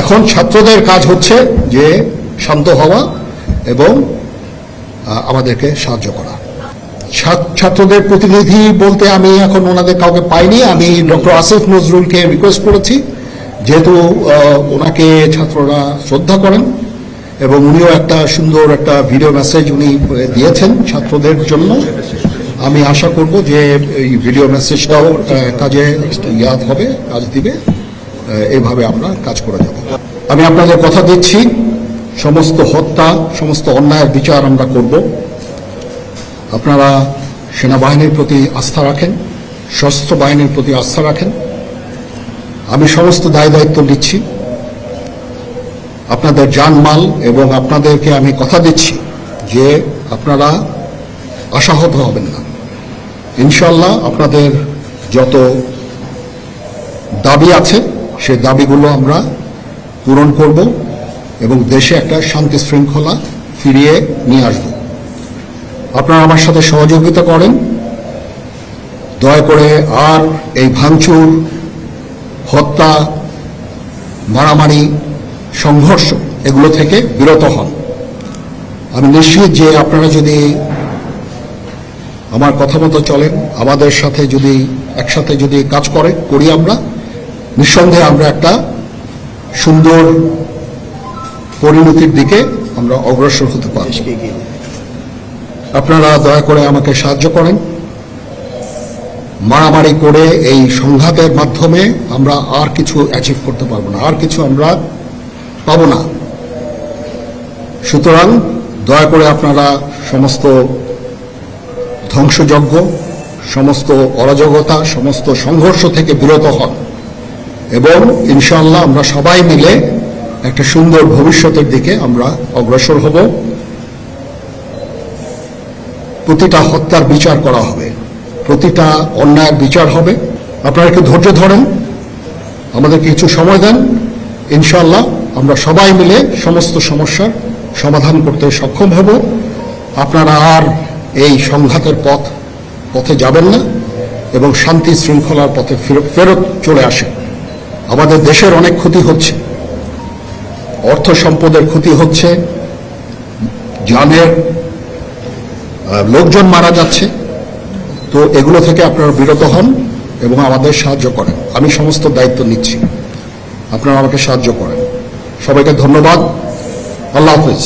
এখন ছাত্রদের কাজ হচ্ছে যে শান্ত হওয়া এবং আমাদেরকে সাহায্য করা। ছাত্রদের প্রতিনিধি বলতে আমি এখন ওনাদের কাউকে পাইনি। আমি ডক্টর আসিফ নজরুলকে রিকোয়েস্ট করেছি, যেহেতু ওনাকে ছাত্ররা শ্রদ্ধা করেন এবং উনিও একটা সুন্দর একটা ভিডিও মেসেজ উনি দিয়েছেন ছাত্রদের জন্য। আমি আশা করব যে এই ভিডিও মেসেজটাও কাজে হবে, কাজ দিবে। এইভাবে আমরা কাজ করে যাব। আমি আপনাদের কথা দিচ্ছি, সমস্ত হত্যা, সমস্ত অন্যায়ের বিচার আমরা করব। আপনারা সেনাবাহিনীর প্রতি আস্থা রাখেন, সশস্ত্র বাহিনীর প্রতি আস্থা রাখেন। আমি সমস্ত দায়িত্ব নিচ্ছি। আপনাদের জানমাল এবং আপনাদেরকে আমি কথা দিচ্ছি যে আপনারা আশাহত হবেন না। ইনশাল্লাহ আপনাদের যত দাবি আছে সেই দাবিগুলো আমরা পূরণ করব এবং দেশে একটা শান্তি শৃঙ্খলা ফিরিয়ে নিয়ে আসব। আপনারা আমার সাথে সহযোগিতা করেন। দয়া করে আর এই ভাঙচুর, হত্যা, মারামারি, সংঘর্ষ এগুলো থেকে বিরত হন। আমি নিশ্চিত যে আপনারা যদি আমার কথা মতো চলেন, আমাদের সাথে যদি একসাথে যদি কাজ করি আমরা, নিঃসন্দেহে আমরা একটা সুন্দর পরিণতির দিকে আমরা অগ্রসর হতে পারি। আপনারা দয়া করে আমাকে সাহায্য করেন। মারামারি করে এই সংঘাতের মাধ্যমে আমরা আর কিছু অ্যাচিভ করতে পারবো না, আর কিছু আমরা পাবো না। সুতরাং দয়া করে আপনারা সমস্ত ধ্বংসযজ্ঞ, সমস্ত অরাজকতা, সমস্ত সংঘর্ষ থেকে বিরত হন এবং ইনশাআল্লাহ আমরা সবাই মিলে একটা সুন্দর ভবিষ্যতের দিকে আমরা অগ্রসর হব। প্রতিটা হত্যার বিচার করা হবে, প্রতিটা অন্যায়ের বিচার হবে। আপনারা একটু ধৈর্য ধরেন, আমাদের কিছু সময় দেন। ইনশাআল্লাহ আমরা সবাই মিলে সমস্ত সমস্যার সমাধান করতে সক্ষম হব। আপনারা আর এই সংঘাতের পথে যাবেন না এবং শান্তি শৃঙ্খলার পথে ফেরত চলে আসেন। আমাদের দেশের অনেক ক্ষতি হচ্ছে, অর্থ সম্পদের ক্ষতি হচ্ছে, জানের লোকজন মারা যাচ্ছে। তো এগুলো থেকে আপনারা বিরত হন এবং আমাদের সাহায্য করেন। আমি সমস্ত দায়িত্ব নিচ্ছি, আপনারা আমাকে সাহায্য করেন। সবাইকে ধন্যবাদ। আল্লাহ হাফেজ।